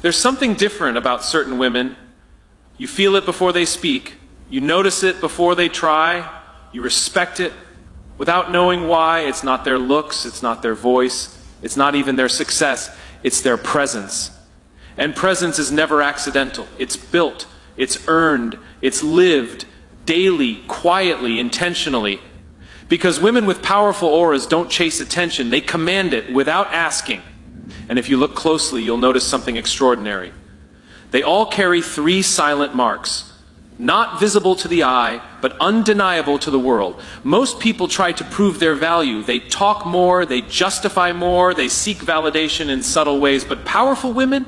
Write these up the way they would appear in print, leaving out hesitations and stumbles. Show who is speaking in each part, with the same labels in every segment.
Speaker 1: There's something different about certain women. You feel it before they speak. You notice it before they try. You respect it without knowing why. It's not their looks, it's not their voice, it's not even their success, it's their presence. And presence is never accidental. It's built, it's earned, it's lived daily, quietly, intentionally. Because women with powerful auras don't chase attention, they command it without asking. And if you look closely, you'll notice something extraordinary. They all carry 3 silent marks, not visible to the eye, but undeniable to the world. Most people try to prove their value. They talk more, they justify more, they seek validation in subtle ways. But powerful women,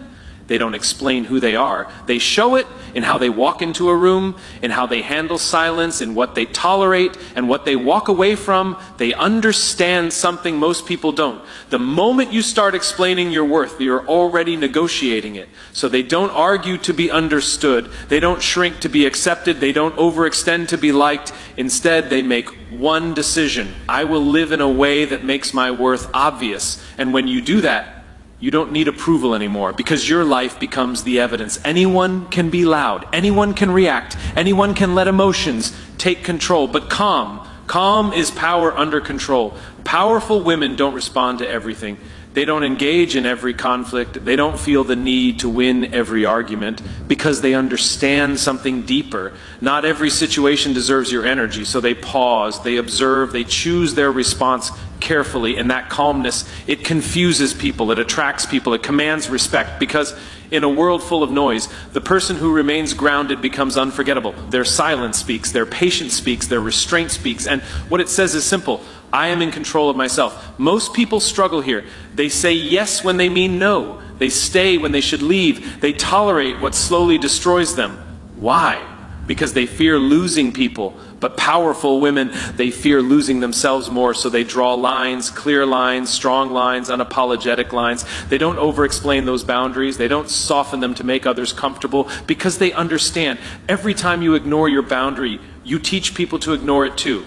Speaker 1: they don't explain who they are. They show it in how they walk into a room, in how they handle silence, in what they tolerate, and what they walk away from. They understand something most people don't. The moment you start explaining your worth, you're already negotiating it. So they don't argue to be understood. They don't shrink to be accepted. They don't overextend to be liked. Instead, they make one decision. I will live in a way that makes my worth obvious. And when you do that, you don't need approval anymore, because your life becomes the evidence. Anyone can be loud, anyone can react, anyone can let emotions take control, but calm is power under control. Powerful women don't respond to everything. They don't engage in every conflict. They don't feel the need to win every argument, because they understand something deeper. Not every situation deserves your energy, so they pause, they observe, they choose their response carefully. And that calmness, it confuses people, it attracts people, it commands respect, because in a world full of noise, the person who remains grounded becomes unforgettable. Their silence speaks, their patience speaks, their restraint speaks, and what it says is simple: I am in control of myself. Most people struggle here. They say yes when they mean no. They stay when they should leave. They tolerate what slowly destroys them. Why? Because they fear losing people. But powerful women, they fear losing themselves more, so they draw lines, clear lines, strong lines, unapologetic lines. They don't over-explain those boundaries. They don't soften them to make others comfortable, because they understand every time you ignore your boundary, you teach people to ignore it too.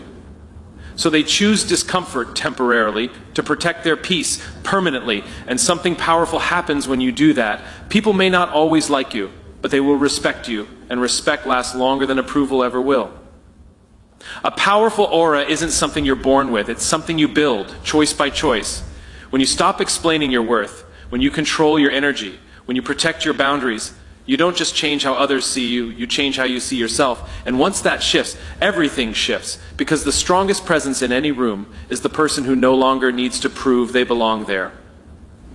Speaker 1: So they choose discomfort temporarily to protect their peace permanently. And something powerful happens when you do that. People may not always like you, but they will respect you, and respect lasts longer than approval ever will. A powerful aura isn't something you're born with, it's something you build, choice by choice. When you stop explaining your worth, when you control your energy, when you protect your boundaries, you don't just change how others see you, you change how you see yourself. And once that shifts, everything shifts, because the strongest presence in any room is the person who no longer needs to prove they belong there.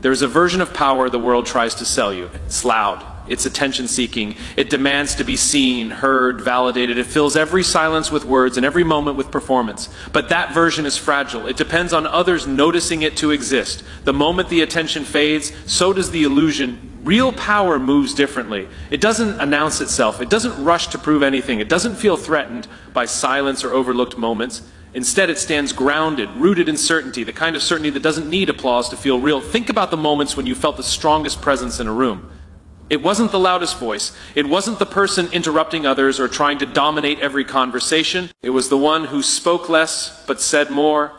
Speaker 1: There's a version of power the world tries to sell you. It's loud, it's attention-seeking, it demands to be seen, heard, validated. It fills every silence with words and every moment with performance. But that version is fragile. It depends on others noticing it to exist. The moment the attention fades, so does the illusion. Real power moves differently. It doesn't announce itself. It doesn't rush to prove anything. It doesn't feel threatened by silence or overlooked moments. Instead, it stands grounded, rooted in certainty, the kind of certainty that doesn't need applause to feel real. Think about the moments when you felt the strongest presence in a room. It wasn't the loudest voice. It wasn't the person interrupting others or trying to dominate every conversation. It was the one who spoke less but said more.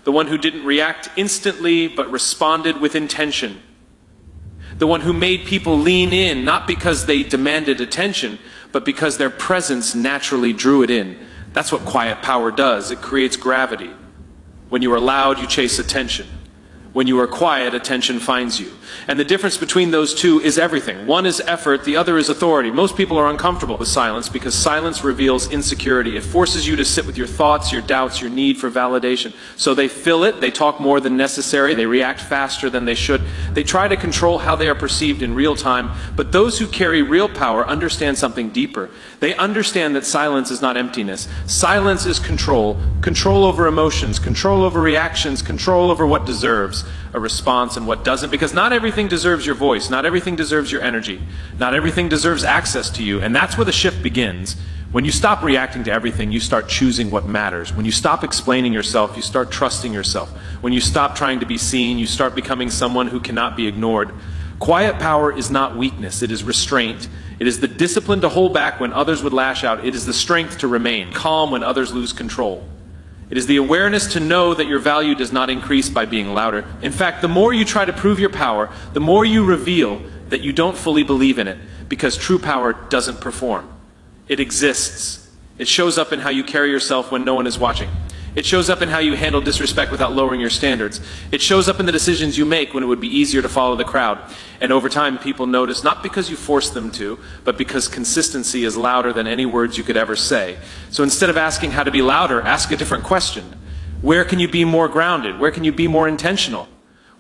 Speaker 1: The one who didn't react instantly but responded with intention. The one who made people lean in, not because they demanded attention, but because their presence naturally drew it in. That's what quiet power does. It creates gravity. When you are loud, you chase attention. When you are quiet, attention finds you. And the difference between those two is everything. One is effort, the other is authority. Most people are uncomfortable with silence because silence reveals insecurity. It forces you to sit with your thoughts, your doubts, your need for validation. So they fill it, they talk more than necessary, they react faster than they should. They try to control how they are perceived in real time. But those who carry real power understand something deeper. They understand that silence is not emptiness. Silence is control. Control over emotions, control over reactions, control over what deserves a response and what doesn't, because not everything deserves your voice, not everything deserves your energy, not everything deserves access to you. And that's where the shift begins. When you stop reacting to everything, you start choosing what matters. When you stop explaining yourself, you start trusting yourself. When you stop trying to be seen, you start becoming someone who cannot be ignored. Quiet power is not weakness, it is restraint. It is the discipline to hold back when others would lash out. It is the strength to remain calm when others lose control. It is the awareness to know that your value does not increase by being louder. In fact, the more you try to prove your power, the more you reveal that you don't fully believe in it, because true power doesn't perform. It exists. It shows up in how you carry yourself when no one is watching. It shows up in how you handle disrespect without lowering your standards. It shows up in the decisions you make when it would be easier to follow the crowd. And over time, people notice, not because you force them to, but because consistency is louder than any words you could ever say. So instead of asking how to be louder, ask a different question. Where can you be more grounded? Where can you be more intentional?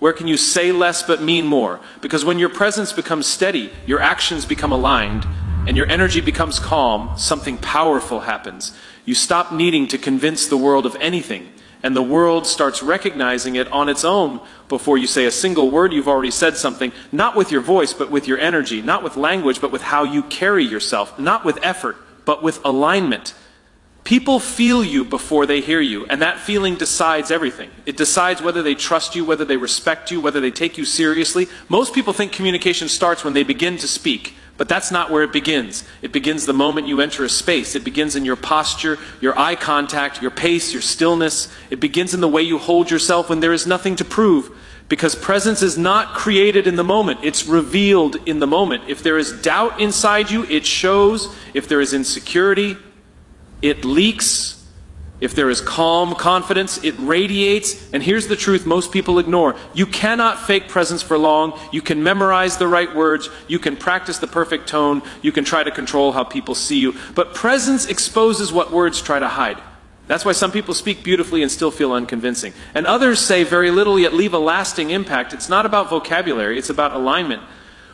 Speaker 1: Where can you say less but mean more? Because when your presence becomes steady, your actions become aligned, and your energy becomes calm, something powerful happens. You stop needing to convince the world of anything, and the world starts recognizing it on its own. Before you say a single word, you've already said something, not with your voice, but with your energy, not with language, but with how you carry yourself, not with effort, but with alignment. People feel you before they hear you, and that feeling decides everything. It decides whether they trust you, whether they respect you, whether they take you seriously. Most people think communication starts when they begin to speak. But that's not where it begins. It begins the moment you enter a space. It begins in your posture, your eye contact, your pace, your stillness. It begins in the way you hold yourself when there is nothing to prove. Because presence is not created in the moment. It's revealed in the moment. If there is doubt inside you, it shows. If there is insecurity, it leaks. If there is calm confidence, it radiates. And here's the truth most people ignore. You cannot fake presence for long. You can memorize the right words. You can practice the perfect tone. You can try to control how people see you. But presence exposes what words try to hide. That's why some people speak beautifully and still feel unconvincing. And others say very little yet leave a lasting impact. It's not about vocabulary. It's about alignment.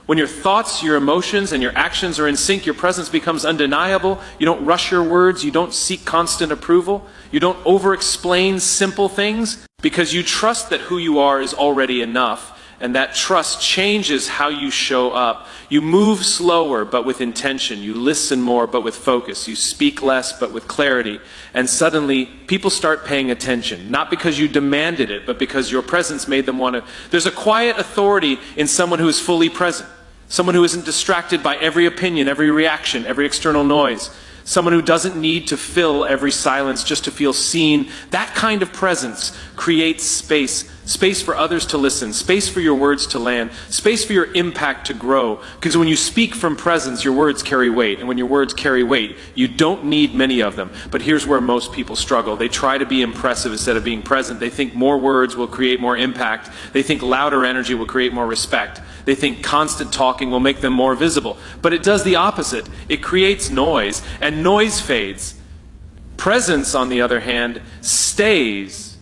Speaker 1: When your thoughts, your emotions, and your actions are in sync, your presence becomes undeniable. You don't rush your words. You don't seek constant approval. You don't over-explain simple things, because you trust that who you are is already enough, and that trust changes how you show up. You move slower, but with intention. You listen more, but with focus. You speak less, but with clarity. And suddenly, people start paying attention, not because you demanded it, but because your presence made them want to. There's a quiet authority in someone who is fully present. Someone who isn't distracted by every opinion, every reaction, every external noise. Someone who doesn't need to fill every silence just to feel seen. That kind of presence creates space. Space for others to listen. Space for your words to land. Space for your impact to grow. Because when you speak from presence, your words carry weight. And when your words carry weight, you don't need many of them. But here's where most people struggle. They try to be impressive instead of being present. They think more words will create more impact. They think louder energy will create more respect. They think constant talking will make them more visible. But it does the opposite. It creates noise, and noise fades. Presence, on the other hand, stays.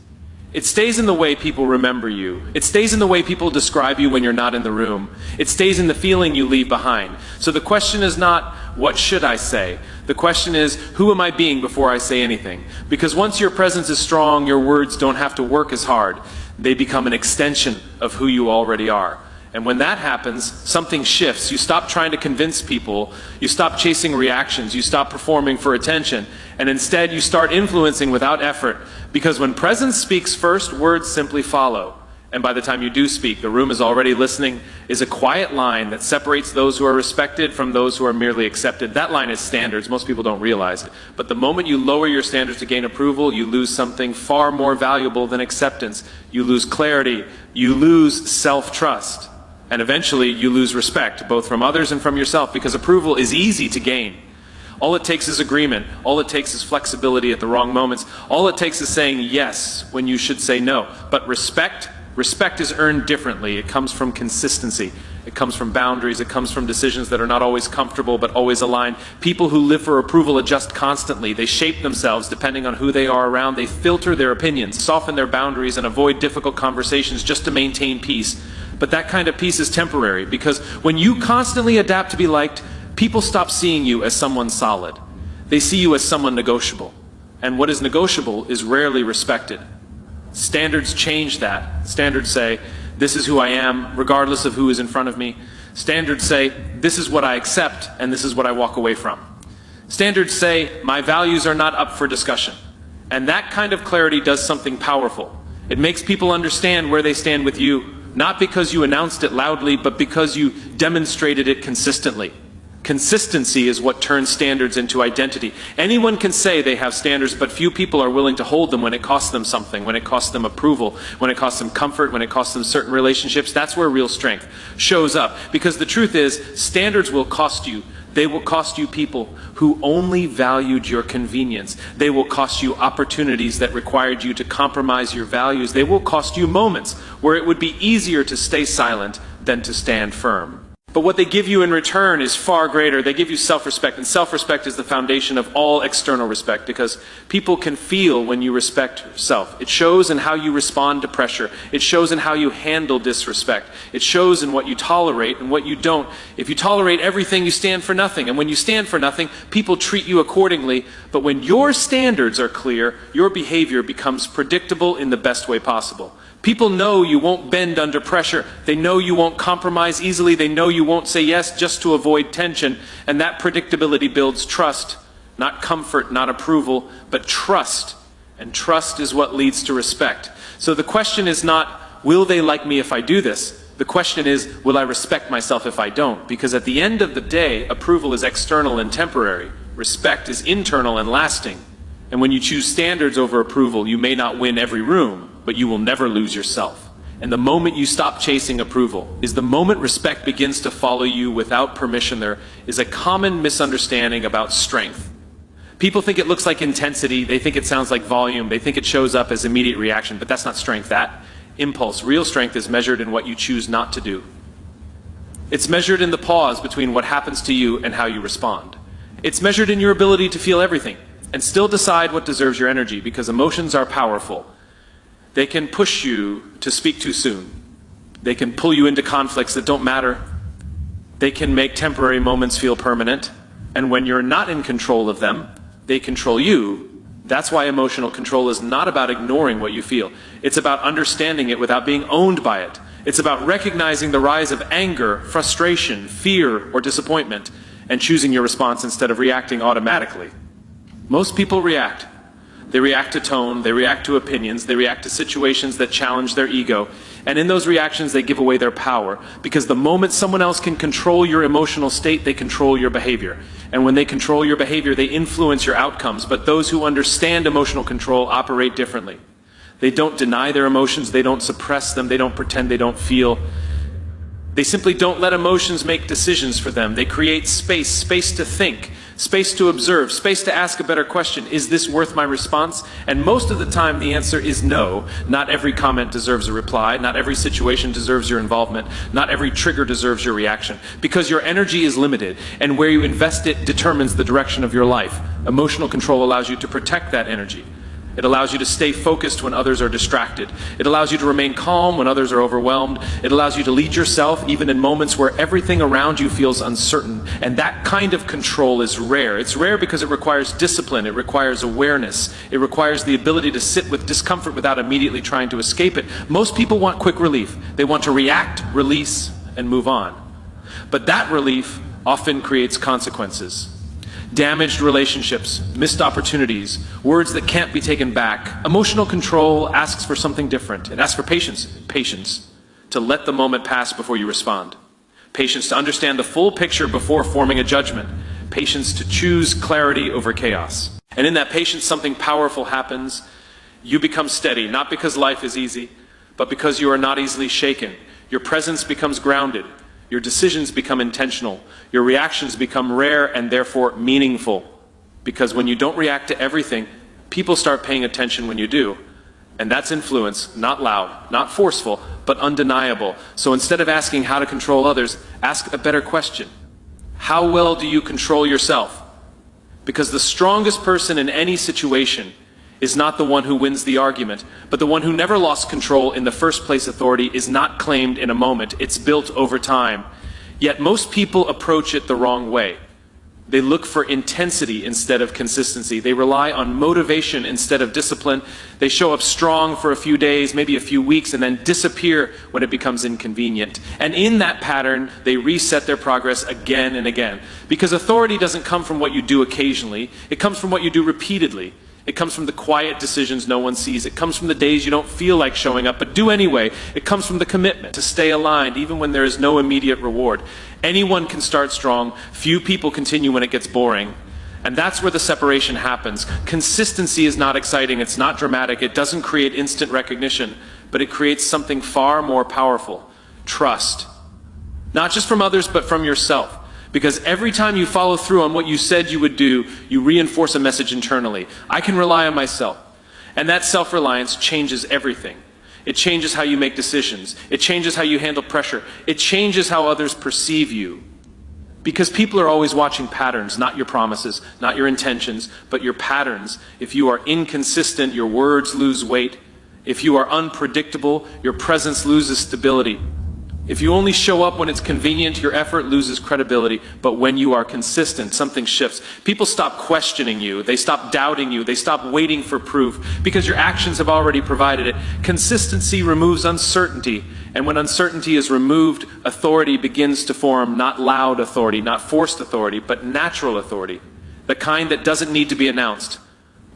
Speaker 1: It stays in the way people remember you. It stays in the way people describe you when you're not in the room. It stays in the feeling you leave behind. So the question is not, what should I say? The question is, who am I being before I say anything? Because once your presence is strong, your words don't have to work as hard. They become an extension of who you already are. And when that happens, something shifts. You stop trying to convince people. You stop chasing reactions. You stop performing for attention. And instead, you start influencing without effort. Because when presence speaks first, words simply follow. And by the time you do speak, the room is already listening, is a quiet line that separates those who are respected from those who are merely accepted. That line is standards. Most people don't realize it. But the moment you lower your standards to gain approval, you lose something far more valuable than acceptance. You lose clarity. You lose self-trust. And eventually, you lose respect, both from others and from yourself, because approval is easy to gain. All it takes is agreement. All it takes is flexibility at the wrong moments. All it takes is saying yes when you should say no. But respect is earned differently. It comes from consistency. It comes from boundaries. It comes from decisions that are not always comfortable, but always aligned. People who live for approval adjust constantly. They shape themselves depending on who they are around. They filter their opinions, soften their boundaries, and avoid difficult conversations just to maintain peace. But that kind of peace is temporary, because when you constantly adapt to be liked, people stop seeing you as someone solid. They see you as someone negotiable. And what is negotiable is rarely respected. Standards change that. Standards say, this is who I am, regardless of who is in front of me. Standards say, this is what I accept, and this is what I walk away from. Standards say, my values are not up for discussion. And that kind of clarity does something powerful. It makes people understand where they stand with you, not because you announced it loudly, but because you demonstrated it consistently. Consistency is what turns standards into identity. Anyone can say they have standards, but few people are willing to hold them when it costs them something, when it costs them approval, when it costs them comfort, when it costs them certain relationships. That's where real strength shows up. Because the truth is, standards will cost you. They will cost you people who only valued your convenience. They will cost you opportunities that required you to compromise your values. They will cost you moments where it would be easier to stay silent than to stand firm. But what they give you in return is far greater. They give you self-respect, and self-respect is the foundation of all external respect, because people can feel when you respect yourself. It shows in how you respond to pressure. It shows in how you handle disrespect. It shows in what you tolerate and what you don't. If you tolerate everything, you stand for nothing. And when you stand for nothing, people treat you accordingly. But when your standards are clear, your behavior becomes predictable in the best way possible. People know you won't bend under pressure. They know you won't compromise easily. They know you won't say yes just to avoid tension. And that predictability builds trust. Not comfort, not approval, but trust. And trust is what leads to respect. So the question is not, will they like me if I do this? The question is, will I respect myself if I don't? Because at the end of the day, approval is external and temporary. Respect is internal and lasting. And when you choose standards over approval, you may not win every room, but you will never lose yourself. And the moment you stop chasing approval is the moment respect begins to follow you without permission. There is a common misunderstanding about strength. People think it looks like intensity, they think it sounds like volume, they think it shows up as immediate reaction, but that's not strength. That impulse, real strength, is measured in what you choose not to do. It's measured in the pause between what happens to you and how you respond. It's measured in your ability to feel everything and still decide what deserves your energy, because emotions are powerful. They can push you to speak too soon. They can pull you into conflicts that don't matter. They can make temporary moments feel permanent. And when you're not in control of them, they control you. That's why emotional control is not about ignoring what you feel. It's about understanding it without being owned by it. It's about recognizing the rise of anger, frustration, fear, or disappointment, and choosing your response instead of reacting automatically. Most people react. They react to tone, they react to opinions, they react to situations that challenge their ego. And in those reactions, they give away their power. Because the moment someone else can control your emotional state, they control your behavior. And when they control your behavior, they influence your outcomes. But those who understand emotional control operate differently. They don't deny their emotions, they don't suppress them, they don't pretend they don't feel. They simply don't let emotions make decisions for them. They create space, space to think, space to observe, space to ask a better question. Is this worth my response? And most of the time the answer is no. Not every comment deserves a reply. Not every situation deserves your involvement. Not every trigger deserves your reaction. Because your energy is limited, and where you invest it determines the direction of your life. Emotional control allows you to protect that energy. It allows you to stay focused when others are distracted. It allows you to remain calm when others are overwhelmed. It allows you to lead yourself even in moments where everything around you feels uncertain. And that kind of control is rare. It's rare because it requires discipline. It requires awareness. It requires the ability to sit with discomfort without immediately trying to escape it. Most people want quick relief. They want to react, release, and move on. But that relief often creates consequences. Damaged relationships, missed opportunities, words that can't be taken back. Emotional control asks for something different. It asks for patience. Patience to let the moment pass before you respond. Patience to understand the full picture before forming a judgment. Patience to choose clarity over chaos. And in that patience, something powerful happens. You become steady, not because life is easy, but because you are not easily shaken. Your presence becomes grounded. Your decisions become intentional. Your reactions become rare and therefore meaningful. Because when you don't react to everything, people start paying attention when you do. And that's influence, not loud, not forceful, but undeniable. So instead of asking how to control others, ask a better question. How well do you control yourself? Because the strongest person in any situation is not the one who wins the argument, but the one who never lost control in the first place. Authority is not claimed in a moment, it's built over time. Yet most people approach it the wrong way. They look for intensity instead of consistency. They rely on motivation instead of discipline. They show up strong for a few days, maybe a few weeks, and then disappear when it becomes inconvenient. And in that pattern, they reset their progress again and again. Because authority doesn't come from what you do occasionally, it comes from what you do repeatedly. It comes from the quiet decisions no one sees. It comes from the days you don't feel like showing up, but do anyway. It comes from the commitment to stay aligned, even when there is no immediate reward. Anyone can start strong. Few people continue when it gets boring. And that's where the separation happens. Consistency is not exciting. It's not dramatic. It doesn't create instant recognition, but it creates something far more powerful. Trust. Not just from others, but from yourself. Because every time you follow through on what you said you would do, you reinforce a message internally. I can rely on myself. And that self-reliance changes everything. It changes how you make decisions. It changes how you handle pressure. It changes how others perceive you. Because people are always watching patterns, not your promises, not your intentions, but your patterns. If you are inconsistent, your words lose weight. If you are unpredictable, your presence loses stability. If you only show up when it's convenient, your effort loses credibility. But when you are consistent, something shifts. People stop questioning you. They stop doubting you. They stop waiting for proof because your actions have already provided it. Consistency removes uncertainty. And when uncertainty is removed, authority begins to form. Not loud authority, not forced authority, but natural authority. The kind that doesn't need to be announced.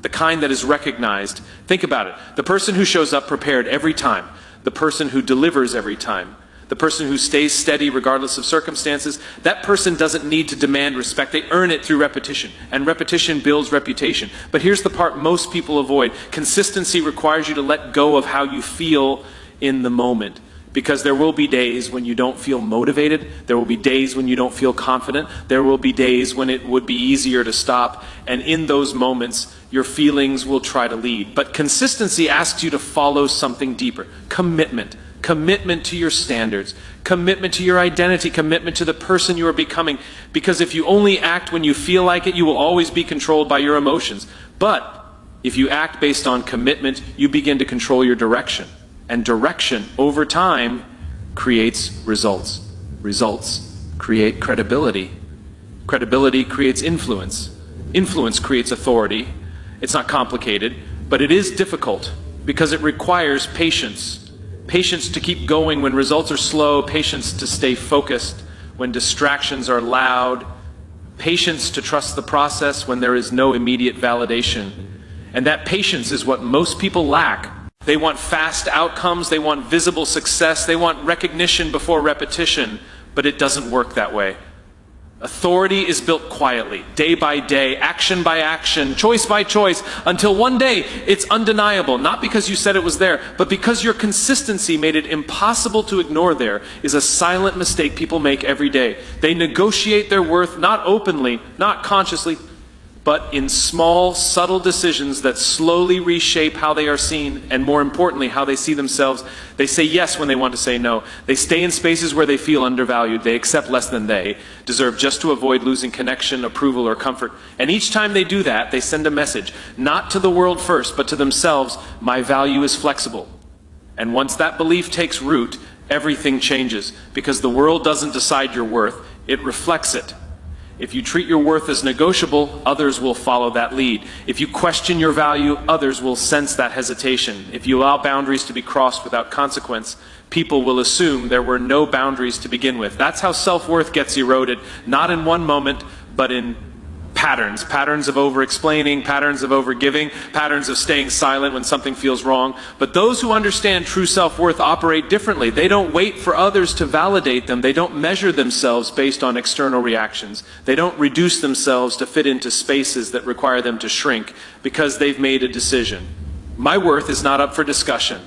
Speaker 1: The kind that is recognized. Think about it. The person who shows up prepared every time. The person who delivers every time. The person who stays steady regardless of circumstances, that person doesn't need to demand respect. They earn it through repetition, and repetition builds reputation. But here's the part most people avoid. Consistency requires you to let go of how you feel in the moment. Because there will be days when you don't feel motivated. There will be days when you don't feel confident. There will be days when it would be easier to stop. And in those moments, your feelings will try to lead. But consistency asks you to follow something deeper. Commitment. Commitment to your standards, commitment to your identity, commitment to the person you are becoming. Because if you only act when you feel like it, you will always be controlled by your emotions. But if you act based on commitment, you begin to control your direction. And direction, over time, creates results. Results create credibility. Credibility creates influence. Influence creates authority. It's not complicated, but it is difficult because it requires patience. Patience to keep going when results are slow, patience to stay focused when distractions are loud, patience to trust the process when there is no immediate validation. And that patience is what most people lack. They want fast outcomes, they want visible success, they want recognition before repetition, but it doesn't work that way. Authority is built quietly, day by day, action by action, choice by choice, until one day it's undeniable, not because you said it was there, but because your consistency made it impossible to ignore. There is a silent mistake people make every day. They negotiate their worth not openly, not consciously, but in small, subtle decisions that slowly reshape how they are seen, and more importantly, how they see themselves. They say yes when they want to say no. They stay in spaces where they feel undervalued. They accept less than they deserve just to avoid losing connection, approval, or comfort. And each time they do that, they send a message, not to the world first, but to themselves: my value is flexible. And once that belief takes root, everything changes, because the world doesn't decide your worth, it reflects it. If you treat your worth as negotiable, others will follow that lead. If you question your value, others will sense that hesitation. If you allow boundaries to be crossed without consequence, people will assume there were no boundaries to begin with. That's how self-worth gets eroded, not in one moment, but in patterns. Patterns of over-explaining, patterns of over-giving, patterns of staying silent when something feels wrong. But those who understand true self-worth operate differently. They don't wait for others to validate them. They don't measure themselves based on external reactions. They don't reduce themselves to fit into spaces that require them to shrink because they've made a decision. My worth is not up for discussion.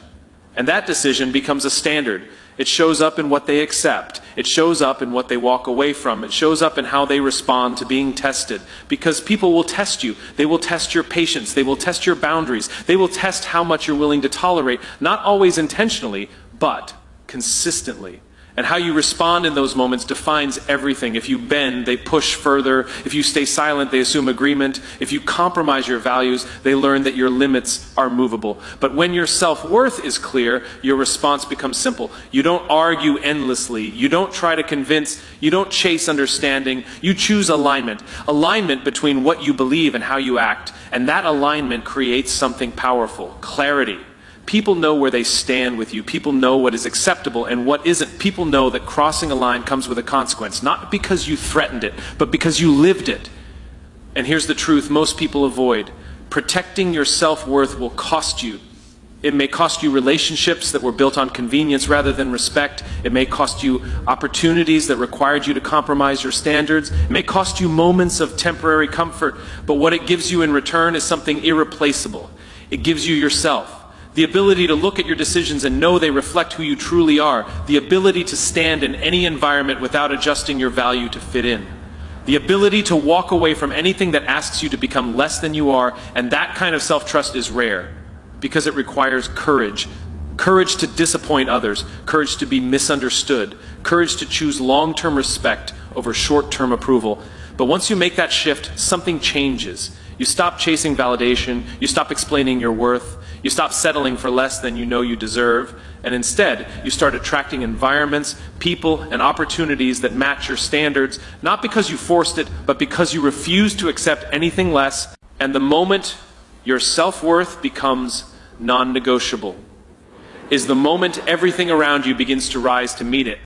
Speaker 1: And that decision becomes a standard. It shows up in what they accept. It shows up in what they walk away from. It shows up in how they respond to being tested. Because people will test you. They will test your patience. They will test your boundaries. They will test how much you're willing to tolerate. Not always intentionally, but consistently. And how you respond in those moments defines everything. If you bend, they push further. If you stay silent, they assume agreement. If you compromise your values, they learn that your limits are movable. But when your self-worth is clear, your response becomes simple. You don't argue endlessly. You don't try to convince. You don't chase understanding. You choose alignment. Alignment between what you believe and how you act. And that alignment creates something powerful. Clarity. People know where they stand with you. People know what is acceptable and what isn't. People know that crossing a line comes with a consequence, not because you threatened it, but because you lived it. And here's the truth most people avoid. Protecting your self-worth will cost you. It may cost you relationships that were built on convenience rather than respect. It may cost you opportunities that required you to compromise your standards. It may cost you moments of temporary comfort, but what it gives you in return is something irreplaceable. It gives you yourself. The ability to look at your decisions and know they reflect who you truly are. The ability to stand in any environment without adjusting your value to fit in. The ability to walk away from anything that asks you to become less than you are, and that kind of self-trust is rare because it requires courage. Courage to disappoint others, courage to be misunderstood, courage to choose long-term respect over short-term approval. But once you make that shift, something changes. You stop chasing validation, you stop explaining your worth, you stop settling for less than you know you deserve, and instead, you start attracting environments, people, and opportunities that match your standards, not because you forced it, but because you refuse to accept anything less. And the moment your self-worth becomes non-negotiable is the moment everything around you begins to rise to meet it.